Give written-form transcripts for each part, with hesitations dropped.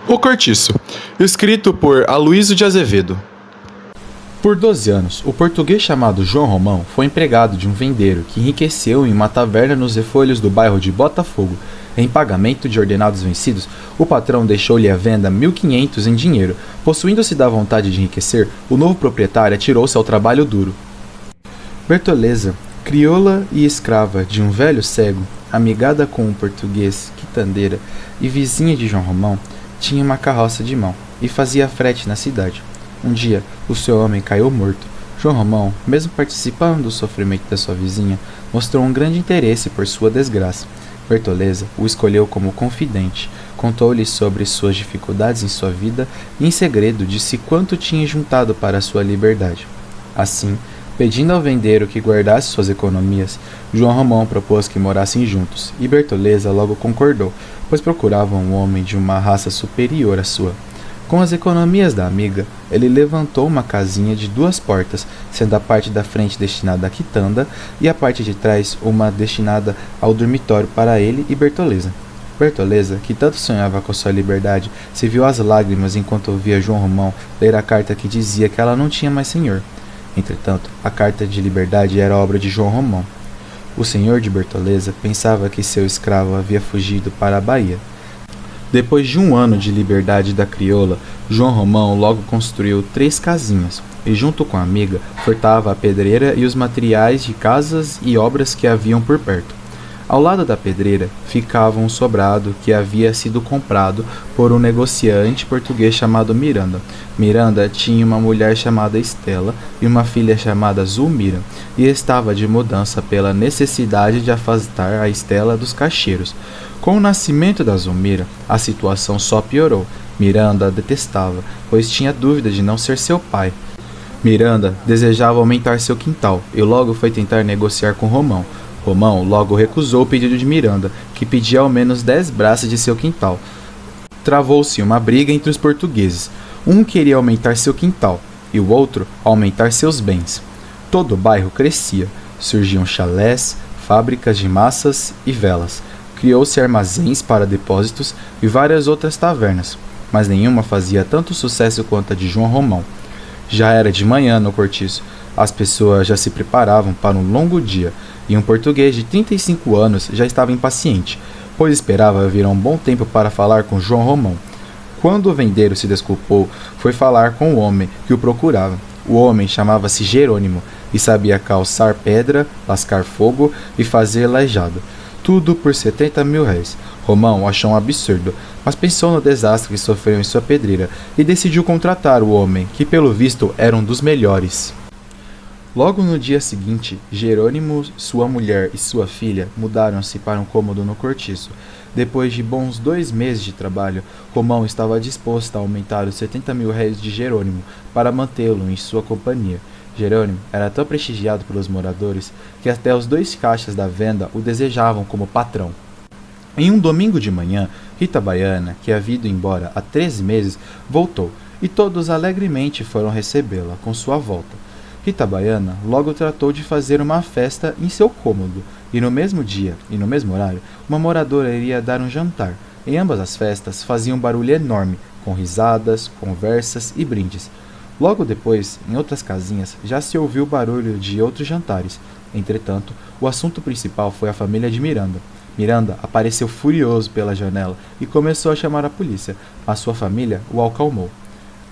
O Cortiço, escrito por Aloysio de Azevedo. Por 12 anos, o português chamado João Romão foi empregado de um vendeiro que enriqueceu em uma taverna nos refolhos do bairro de Botafogo. Em pagamento de ordenados vencidos, o patrão deixou-lhe à venda 1.500 em dinheiro. Possuindo-se da vontade de enriquecer, o novo proprietário atirou-se ao trabalho duro. Bertoleza, crioula e escrava de um velho cego, amigada com um português, quitandeira e vizinha de João Romão, tinha uma carroça de mão e fazia frete na cidade. Um dia, o seu homem caiu morto. João Romão, mesmo participando do sofrimento da sua vizinha, mostrou um grande interesse por sua desgraça. Bertoleza o escolheu como confidente, contou-lhe sobre suas dificuldades em sua vida e, em segredo, disse quanto tinha juntado para sua liberdade. Assim, pedindo ao vendeiro que guardasse suas economias, João Romão propôs que morassem juntos, e Bertoleza logo concordou, pois procurava um homem de uma raça superior à sua. Com as economias da amiga, ele levantou uma casinha de 2 portas, sendo a parte da frente destinada à quitanda e a parte de trás uma destinada ao dormitório para ele e Bertoleza. Bertoleza, que tanto sonhava com sua liberdade, se viu às lágrimas enquanto ouvia João Romão ler a carta que dizia que ela não tinha mais senhor. Entretanto, a carta de liberdade era obra de João Romão. O senhor de Bertoleza pensava que seu escravo havia fugido para a Bahia. Depois de 1 ano de liberdade da crioula, João Romão logo construiu 3 casinhas, e junto com a amiga, furtava a pedreira e os materiais de casas e obras que haviam por perto. Ao lado da pedreira ficava um sobrado que havia sido comprado por um negociante português chamado Miranda. Miranda tinha uma mulher chamada Estela e uma filha chamada Zulmira, e estava de mudança pela necessidade de afastar a Estela dos cacheiros. Com o nascimento da Zulmira, a situação só piorou. Miranda a detestava, pois tinha dúvida de não ser seu pai. Miranda desejava aumentar seu quintal e logo foi tentar negociar com Romão. Romão logo recusou o pedido de Miranda, que pedia ao menos 10 braças de seu quintal. Travou-se uma briga entre os portugueses. Um queria aumentar seu quintal e o outro aumentar seus bens. Todo o bairro crescia. Surgiam chalés, fábricas de massas e velas. Criou-se armazéns para depósitos e várias outras tavernas, mas nenhuma fazia tanto sucesso quanto a de João Romão. Já era de manhã no cortiço. As pessoas já se preparavam para um longo dia, e um português de 35 anos já estava impaciente, pois esperava vir um bom tempo para falar com João Romão. Quando o vendeiro se desculpou, foi falar com o homem que o procurava. O homem chamava-se Jerônimo e sabia calçar pedra, lascar fogo e fazer lajado. Tudo por 70.000 réis. Romão achou um absurdo, mas pensou no desastre que sofreu em sua pedreira e decidiu contratar o homem, que pelo visto era um dos melhores. Logo no dia seguinte, Jerônimo, sua mulher e sua filha mudaram-se para um cômodo no cortiço. Depois de bons 2 meses de trabalho, Romão estava disposto a aumentar os 70.000 réis de Jerônimo para mantê-lo em sua companhia. Jerônimo era tão prestigiado pelos moradores que até os 2 caixas da venda o desejavam como patrão. Em um domingo de manhã, Rita Baiana, que havia ido embora há 13 meses, voltou, e todos alegremente foram recebê-la com sua volta. Rita Baiana logo tratou de fazer uma festa em seu cômodo, e no mesmo dia e no mesmo horário, uma moradora iria dar um jantar. Em ambas as festas fazia um barulho enorme, com risadas, conversas e brindes. Logo depois, em outras casinhas, já se ouviu o barulho de outros jantares. Entretanto, o assunto principal foi a família de Miranda. Miranda apareceu furioso pela janela e começou a chamar a polícia, mas sua família o acalmou.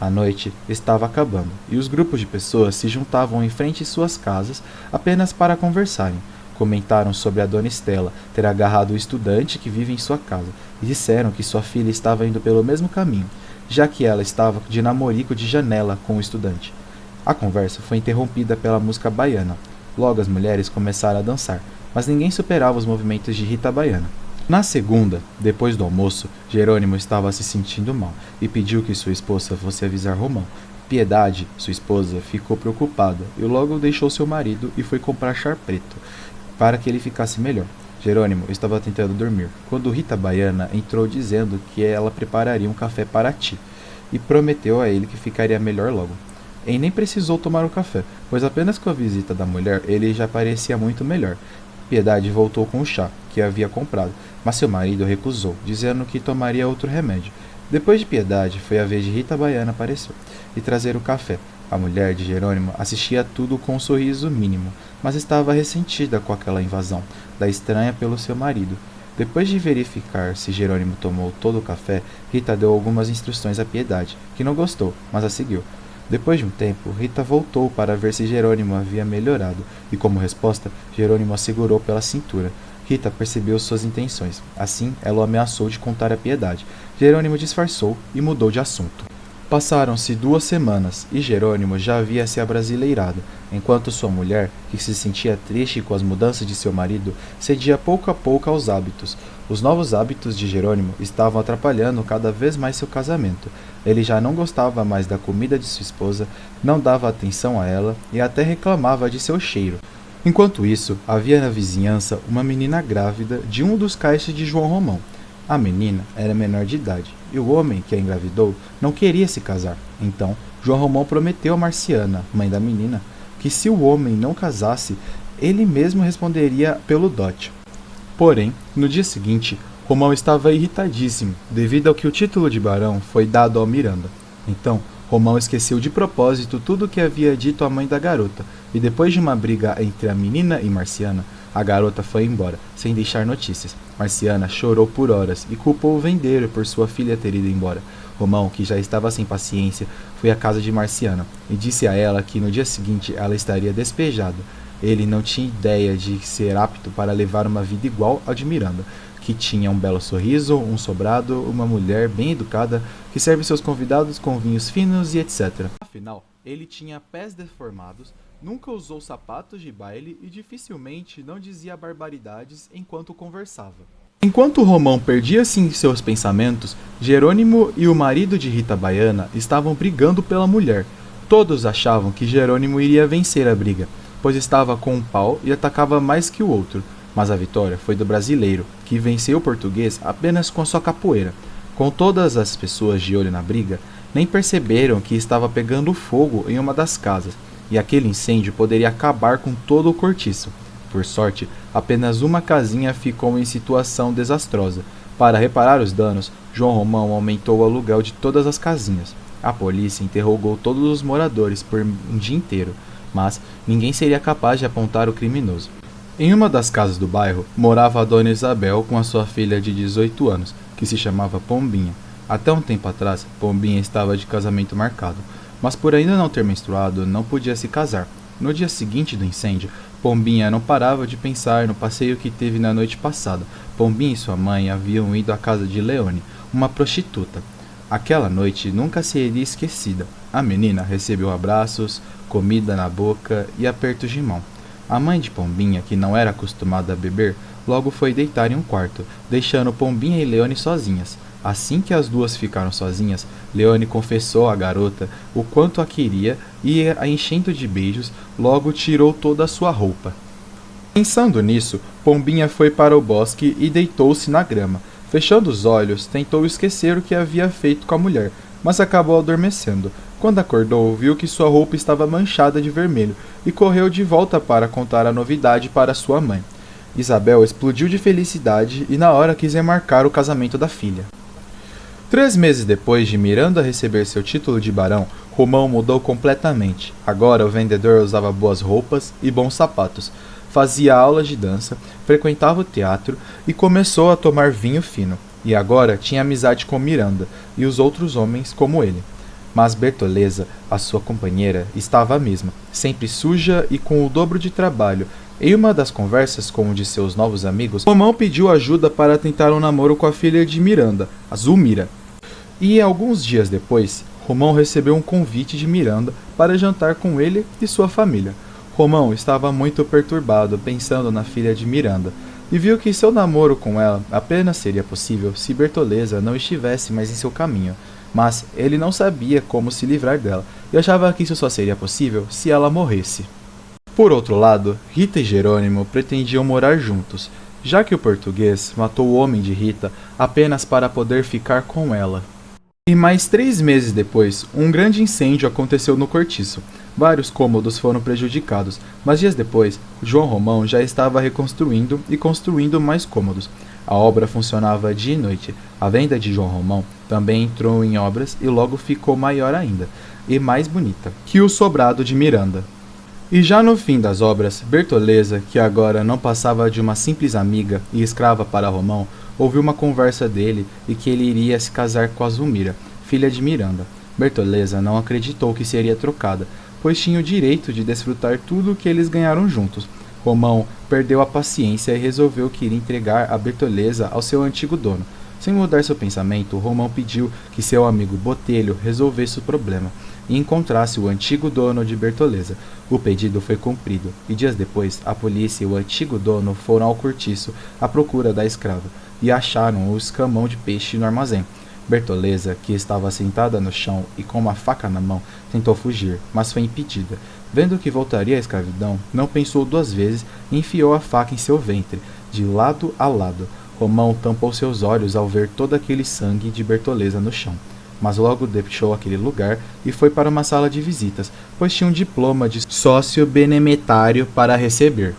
A noite estava acabando e os grupos de pessoas se juntavam em frente de suas casas apenas para conversarem. Comentaram sobre a dona Estela ter agarrado o estudante que vive em sua casa e disseram que sua filha estava indo pelo mesmo caminho, já que ela estava de namorico de janela com o estudante. A conversa foi interrompida pela música baiana. Logo as mulheres começaram a dançar, mas ninguém superava os movimentos de Rita Baiana. Na segunda, depois do almoço, Jerônimo estava se sentindo mal e pediu que sua esposa fosse avisar Romão. Piedade, sua esposa, ficou preocupada e logo deixou seu marido e foi comprar chá preto para que ele ficasse melhor. Jerônimo estava tentando dormir, quando Rita Baiana entrou dizendo que ela prepararia um café para ti e prometeu a ele que ficaria melhor logo. Ele nem precisou tomar o café, pois apenas com a visita da mulher ele já parecia muito melhor. Piedade voltou com o chá que havia comprado, mas seu marido recusou, dizendo que tomaria outro remédio. Depois de Piedade, foi a vez de Rita Baiana aparecer e trazer o café. A mulher de Jerônimo assistia a tudo com um sorriso mínimo, mas estava ressentida com aquela invasão da estranha pelo seu marido. Depois de verificar se Jerônimo tomou todo o café, Rita deu algumas instruções a Piedade, que não gostou, mas a seguiu. Depois de um tempo, Rita voltou para ver se Jerônimo havia melhorado, e como resposta, Jerônimo a segurou pela cintura. Rita percebeu suas intenções. Assim, ela o ameaçou de contar a Piedade. Jerônimo disfarçou e mudou de assunto. Passaram-se 2 semanas e Jerônimo já havia se abrasileirado, enquanto sua mulher, que se sentia triste com as mudanças de seu marido, cedia pouco a pouco aos hábitos. Os novos hábitos de Jerônimo estavam atrapalhando cada vez mais seu casamento. Ele já não gostava mais da comida de sua esposa, não dava atenção a ela e até reclamava de seu cheiro. Enquanto isso, havia na vizinhança uma menina grávida de um dos caixas de João Romão. A menina era menor de idade, e o homem que a engravidou não queria se casar. Então, João Romão prometeu a Marciana, mãe da menina, que se o homem não casasse, ele mesmo responderia pelo dote. Porém, no dia seguinte, Romão estava irritadíssimo, devido ao que o título de barão foi dado ao Miranda. Então, Romão esqueceu de propósito tudo o que havia dito à mãe da garota, e depois de uma briga entre a menina e Marciana, a garota foi embora, sem deixar notícias. Marciana chorou por horas e culpou o vendeiro por sua filha ter ido embora. Romão, que já estava sem paciência, foi à casa de Marciana e disse a ela que no dia seguinte ela estaria despejada. Ele não tinha ideia de ser apto para levar uma vida igual ao de Miranda, que tinha um belo sorriso, um sobrado, uma mulher bem educada, que serve seus convidados com vinhos finos e etc. Afinal, ele tinha pés deformados, nunca usou sapatos de baile e dificilmente não dizia barbaridades enquanto conversava. Enquanto Romão perdia-se em seus pensamentos, Jerônimo e o marido de Rita Baiana estavam brigando pela mulher. Todos achavam que Jerônimo iria vencer a briga, pois estava com um pau e atacava mais que o outro. Mas a vitória foi do brasileiro, que venceu o português apenas com sua capoeira. Com todas as pessoas de olho na briga, nem perceberam que estava pegando fogo em uma das casas, e aquele incêndio poderia acabar com todo o cortiço. Por sorte, apenas uma casinha ficou em situação desastrosa. Para reparar os danos, João Romão aumentou o aluguel de todas as casinhas. A polícia interrogou todos os moradores por um dia inteiro, mas ninguém seria capaz de apontar o criminoso. Em uma das casas do bairro, morava a dona Isabel com a sua filha de 18 anos, que se chamava Pombinha. Até um tempo atrás, Pombinha estava de casamento marcado, mas por ainda não ter menstruado, não podia se casar. No dia seguinte do incêndio, Pombinha não parava de pensar no passeio que teve na noite passada. Pombinha e sua mãe haviam ido à casa de Leone, uma prostituta. Aquela noite nunca seria esquecida. A menina recebeu abraços, comida na boca e apertos de mão. A mãe de Pombinha, que não era acostumada a beber, logo foi deitar em um quarto, deixando Pombinha e Leone sozinhas. Assim que as duas ficaram sozinhas, Leone confessou à garota o quanto a queria e, a enchendo de beijos, logo tirou toda a sua roupa. Pensando nisso, Pombinha foi para o bosque e deitou-se na grama. Fechando os olhos, tentou esquecer o que havia feito com a mulher, mas acabou adormecendo. Quando acordou, viu que sua roupa estava manchada de vermelho e correu de volta para contar a novidade para sua mãe. Isabel explodiu de felicidade e na hora quis remarcar o casamento da filha. 3 meses depois de Miranda receber seu título de barão, Romão mudou completamente. Agora o vendedor usava boas roupas e bons sapatos, fazia aulas de dança, frequentava o teatro e começou a tomar vinho fino. E agora tinha amizade com Miranda e os outros homens como ele. Mas Bertoleza, a sua companheira, estava a mesma, sempre suja e com o dobro de trabalho. Em uma das conversas com um de seus novos amigos, Romão pediu ajuda para tentar um namoro com a filha de Miranda, a Zulmira. E alguns dias depois, Romão recebeu um convite de Miranda para jantar com ele e sua família. Romão estava muito perturbado pensando na filha de Miranda e viu que seu namoro com ela apenas seria possível se Bertoleza não estivesse mais em seu caminho. Mas ele não sabia como se livrar dela e achava que isso só seria possível se ela morresse. Por outro lado, Rita e Jerônimo pretendiam morar juntos, já que o português matou o homem de Rita apenas para poder ficar com ela. E mais 3 meses depois, um grande incêndio aconteceu no cortiço. Vários cômodos foram prejudicados, mas dias depois, João Romão já estava reconstruindo e construindo mais cômodos. A obra funcionava dia e noite. A venda de João Romão também entrou em obras e logo ficou maior ainda, e mais bonita, que o sobrado de Miranda. E já no fim das obras, Bertoleza, que agora não passava de uma simples amiga e escrava para Romão, ouviu uma conversa dele e que ele iria se casar com a Zulmira, filha de Miranda. Bertoleza não acreditou que seria trocada, pois tinha o direito de desfrutar tudo o que eles ganharam juntos. Romão perdeu a paciência e resolveu que iria entregar a Bertoleza ao seu antigo dono. Sem mudar seu pensamento, Romão pediu que seu amigo Botelho resolvesse o problema e encontrasse o antigo dono de Bertoleza. O pedido foi cumprido, e dias depois, a polícia e o antigo dono foram ao cortiço à procura da escrava, e acharam o escamão de peixe no armazém. Bertoleza, que estava sentada no chão e com uma faca na mão, tentou fugir, mas foi impedida. Vendo que voltaria à escravidão, não pensou duas vezes e enfiou a faca em seu ventre, de lado a lado. Romão tampou seus olhos ao ver todo aquele sangue de Bertoleza no chão, mas logo deixou aquele lugar e foi para uma sala de visitas, pois tinha um diploma de sócio benemetário para receber.